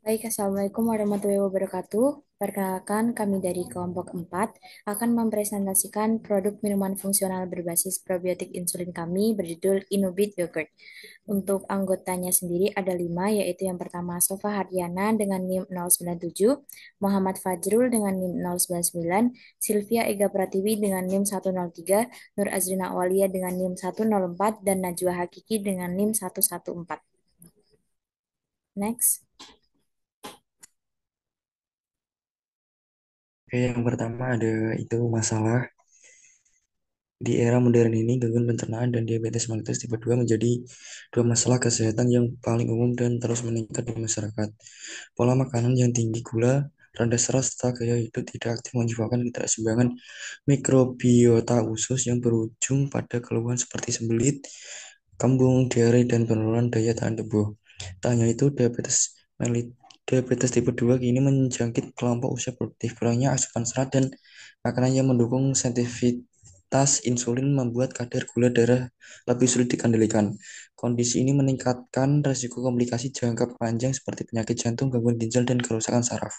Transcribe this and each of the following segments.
Baik, Assalamualaikum warahmatullahi wabarakatuh. Perkenalkan, kami dari kelompok 4 akan mempresentasikan produk minuman fungsional berbasis probiotik insulin kami berjudul Inubit Yogurt. Untuk anggotanya sendiri ada 5, yaitu yang pertama Sofa Hardiana dengan NIM 097, Muhammad Fajrul dengan NIM 099, Sylvia Ega Pratiwi dengan NIM 103, Nur Azrina Walia dengan NIM 104, dan Najwa Hakiki dengan NIM 114. Next. Oke, yang pertama ada itu masalah di era modern ini gangguan pencernaan dan diabetes mellitus tipe 2 menjadi dua masalah kesehatan yang paling umum dan terus meningkat di masyarakat. Pola makanan yang tinggi gula, rendah serat, serta gaya hidup tidak aktif menyebabkan ketidakseimbangan mikrobiota usus yang berujung pada keluhan seperti sembelit, kembung, diare, dan penurunan daya tahan tubuh. Tak hanya itu, diabetes tipe 2 kini menjangkit kelompok usia produktif. Kurangnya asupan serat dan makanan yang mendukung sensitivitas insulin membuat kadar gula darah lebih sulit dikendalikan. Kondisi ini meningkatkan risiko komplikasi jangka panjang seperti penyakit jantung, gangguan ginjal, dan kerusakan saraf.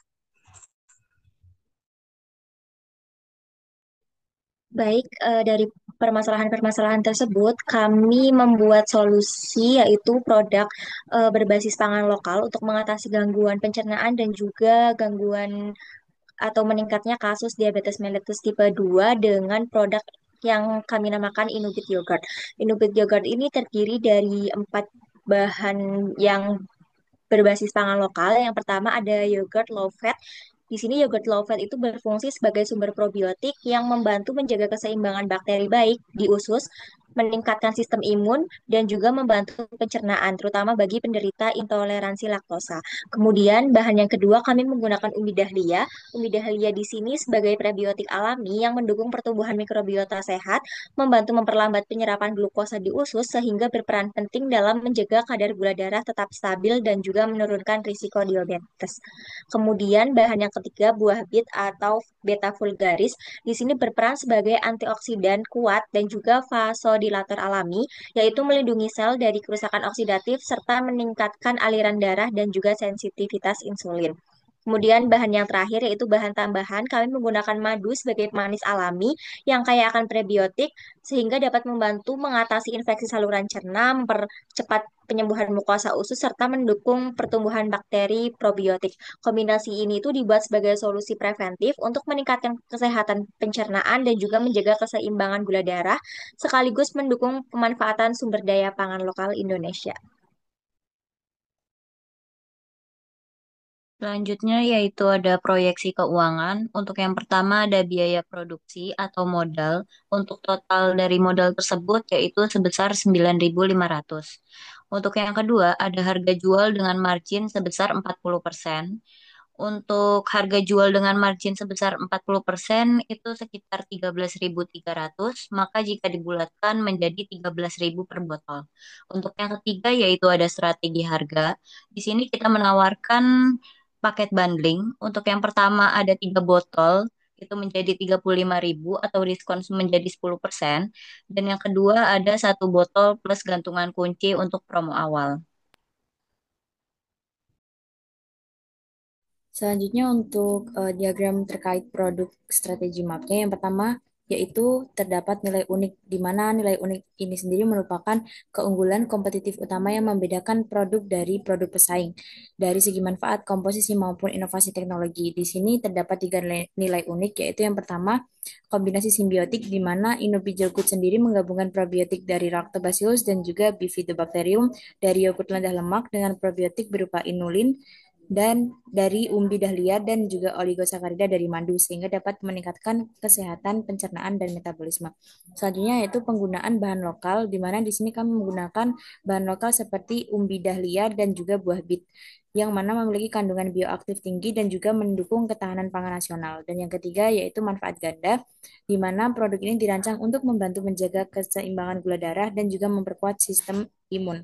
Baik, dari permasalahan-permasalahan tersebut, kami membuat solusi yaitu produk berbasis pangan lokal untuk mengatasi gangguan pencernaan dan juga gangguan atau meningkatnya kasus diabetes mellitus tipe 2 dengan produk yang kami namakan Inubit Yogurt. Inubit Yogurt ini terdiri dari 4 bahan yang berbasis pangan lokal. Yang pertama ada yogurt low fat. Di sini yogurt low fat itu berfungsi sebagai sumber probiotik yang membantu menjaga keseimbangan bakteri baik di usus, meningkatkan sistem imun, dan juga membantu pencernaan, terutama bagi penderita intoleransi laktosa. Kemudian bahan yang kedua kami menggunakan umbi dahlia. Umbi dahlia di sini sebagai prebiotik alami yang mendukung pertumbuhan mikrobiota sehat, membantu memperlambat penyerapan glukosa di usus sehingga berperan penting dalam menjaga kadar gula darah tetap stabil dan juga menurunkan risiko diabetes. Kemudian bahan yang ketiga buah bit atau beta vulgaris di sini berperan sebagai antioksidan kuat dan juga vasodilator alami, yaitu melindungi sel dari kerusakan oksidatif serta meningkatkan aliran darah dan juga sensitivitas insulin. Kemudian bahan yang terakhir yaitu bahan tambahan, kami menggunakan madu sebagai pemanis alami yang kaya akan prebiotik sehingga dapat membantu mengatasi infeksi saluran cerna, mempercepat penyembuhan mukosa usus serta mendukung pertumbuhan bakteri probiotik. Kombinasi ini itu dibuat sebagai solusi preventif untuk meningkatkan kesehatan pencernaan dan juga menjaga keseimbangan gula darah sekaligus mendukung pemanfaatan sumber daya pangan lokal Indonesia. Selanjutnya yaitu ada proyeksi keuangan. Untuk yang pertama ada biaya produksi atau modal. Untuk total dari modal tersebut yaitu sebesar 9.500. Untuk yang kedua ada harga jual dengan margin sebesar 40%. Untuk harga jual dengan margin sebesar 40% itu sekitar 13.300, maka jika dibulatkan menjadi 13.000 per botol. Untuk yang ketiga yaitu ada strategi harga. Di sini kita menawarkan paket bundling. Untuk yang pertama ada 3 botol, itu menjadi 35.000 atau diskon menjadi 10%. Dan yang kedua ada 1 botol plus gantungan kunci untuk promo awal. Selanjutnya untuk diagram terkait produk strategi mapnya, yang pertama yaitu terdapat nilai unik, di mana nilai unik ini sendiri merupakan keunggulan kompetitif utama yang membedakan produk dari produk pesaing dari segi manfaat, komposisi maupun inovasi teknologi. Di sini terdapat 3 nilai unik, yaitu yang pertama kombinasi simbiotik, di mana Inupijogut sendiri menggabungkan probiotik dari Lactobacillus dan juga Bifidobacterium dari yogurt rendah lemak dengan probiotik berupa inulin dan dari umbi dahlia dan juga oligosakarida dari madu sehingga dapat meningkatkan kesehatan pencernaan dan metabolisme. Selanjutnya yaitu penggunaan bahan lokal, di mana di sini kami menggunakan bahan lokal seperti umbi dahlia dan juga buah bit yang mana memiliki kandungan bioaktif tinggi dan juga mendukung ketahanan pangan nasional. Dan yang ketiga yaitu manfaat ganda, di mana produk ini dirancang untuk membantu menjaga keseimbangan gula darah dan juga memperkuat sistem imun.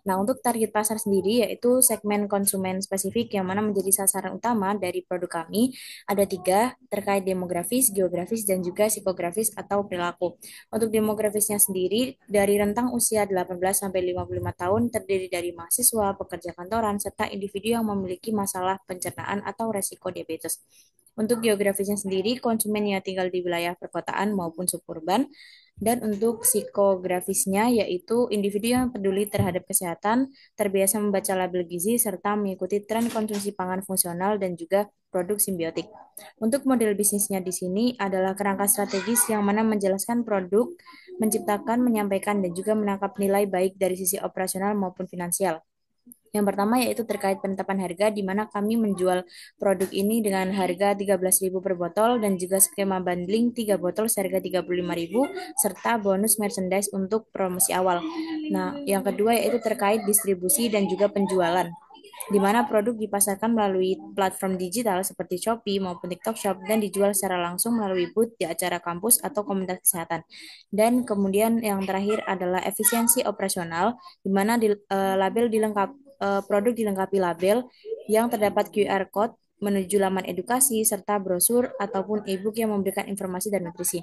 Nah, untuk target pasar sendiri yaitu segmen konsumen spesifik yang mana menjadi sasaran utama dari produk kami ada tiga terkait demografis, geografis, dan juga psikografis atau perilaku. Untuk demografisnya sendiri dari rentang usia 18 sampai 55 tahun terdiri dari mahasiswa, pekerja kantoran, serta individu yang memiliki masalah pencernaan atau resiko diabetes. Untuk geografisnya sendiri, konsumen yang tinggal di wilayah perkotaan maupun suburban, dan untuk psikografisnya yaitu individu yang peduli terhadap kesehatan, terbiasa membaca label gizi, serta mengikuti tren konsumsi pangan fungsional dan juga produk simbiotik. Untuk model bisnisnya di sini adalah kerangka strategis yang mana menjelaskan produk, menciptakan, menyampaikan, dan juga menangkap nilai baik dari sisi operasional maupun finansial. Yang pertama yaitu terkait penetapan harga, di mana kami menjual produk ini dengan harga 13.000 per botol dan juga skema bundling 3 botol seharga 35.000 serta bonus merchandise untuk promosi awal. Nah, yang kedua yaitu terkait distribusi dan juga penjualan, di mana produk dipasarkan melalui platform digital seperti Shopee maupun TikTok Shop dan dijual secara langsung melalui booth di acara kampus atau komunitas kesehatan. Dan kemudian yang terakhir adalah efisiensi operasional, di mana produk dilengkapi label yang terdapat QR code menuju laman edukasi serta brosur ataupun e-book yang memberikan informasi dan nutrisi.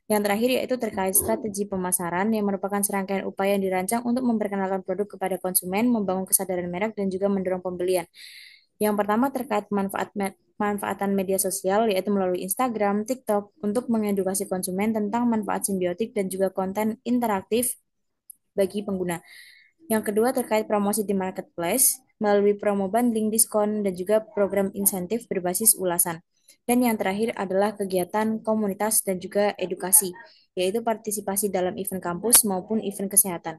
Yang terakhir yaitu terkait strategi pemasaran yang merupakan serangkaian upaya yang dirancang untuk memperkenalkan produk kepada konsumen, membangun kesadaran merek, dan juga mendorong pembelian. Yang pertama terkait manfaatan media sosial yaitu melalui Instagram, TikTok untuk mengedukasi konsumen tentang manfaat simbiotik dan juga konten interaktif bagi pengguna. Yang kedua terkait promosi di marketplace melalui promo bundling, diskon, dan juga program insentif berbasis ulasan. Dan yang terakhir adalah kegiatan komunitas dan juga edukasi, yaitu partisipasi dalam event kampus maupun event kesehatan.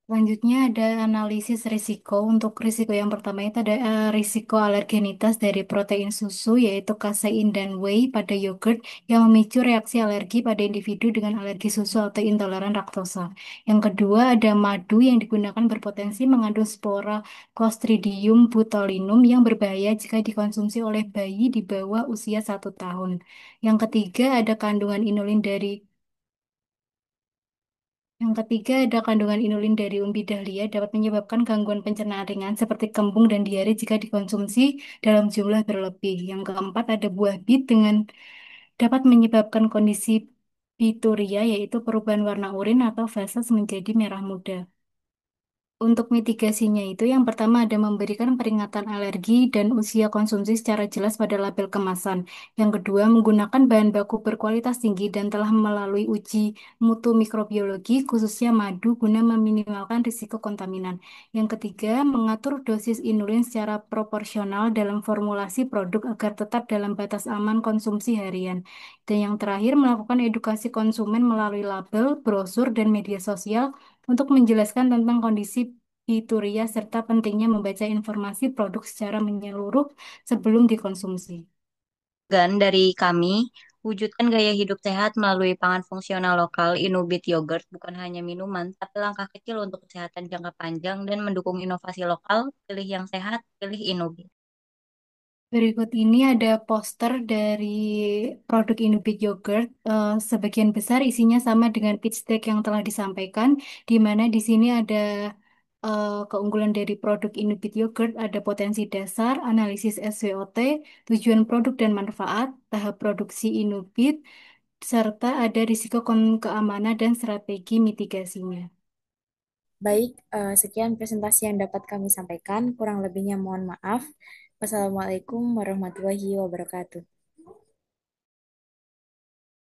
Selanjutnya ada analisis risiko. Untuk risiko yang pertama itu ada risiko alergenitas dari protein susu yaitu kasein dan whey pada yogurt yang memicu reaksi alergi pada individu dengan alergi susu atau intoleran laktosa. Yang kedua ada madu yang digunakan berpotensi mengandung spora Clostridium botulinum yang berbahaya jika dikonsumsi oleh bayi di bawah usia 1 tahun. Yang ketiga ada kandungan inulin dari Yang ketiga, ada kandungan inulin dari umbi dahlia dapat menyebabkan gangguan pencernaan ringan seperti kembung dan diare jika dikonsumsi dalam jumlah berlebih. Yang keempat, ada buah bit dengan dapat menyebabkan kondisi bituria, yaitu perubahan warna urin atau feses menjadi merah muda. Untuk mitigasinya itu yang pertama ada memberikan peringatan alergi dan usia konsumsi secara jelas pada label kemasan. Yang kedua, menggunakan bahan baku berkualitas tinggi dan telah melalui uji mutu mikrobiologi, khususnya madu, guna meminimalkan risiko kontaminan. Yang ketiga, mengatur dosis inulin secara proporsional dalam formulasi produk agar tetap dalam batas aman konsumsi harian. Dan yang terakhir, melakukan edukasi konsumen melalui label, brosur, dan media sosial untuk menjelaskan tentang kondisi bituria serta pentingnya membaca informasi produk secara menyeluruh sebelum dikonsumsi. Gan dari kami, wujudkan gaya hidup sehat melalui pangan fungsional lokal Inubit Yogurt bukan hanya minuman, tapi langkah kecil untuk kesehatan jangka panjang dan mendukung inovasi lokal. Pilih yang sehat, pilih Inubit. Berikut ini ada poster dari produk Inubit Yogurt. Sebagian besar isinya sama dengan pitch deck yang telah disampaikan, di mana di sini ada keunggulan dari produk Inubit Yogurt, ada potensi dasar, analisis SWOT, tujuan produk dan manfaat, tahap produksi Inubit, serta ada risiko keamanan dan strategi mitigasinya. Baik, sekian presentasi yang dapat kami sampaikan. Kurang lebihnya mohon maaf. Wassalamualaikum warahmatullahi wabarakatuh.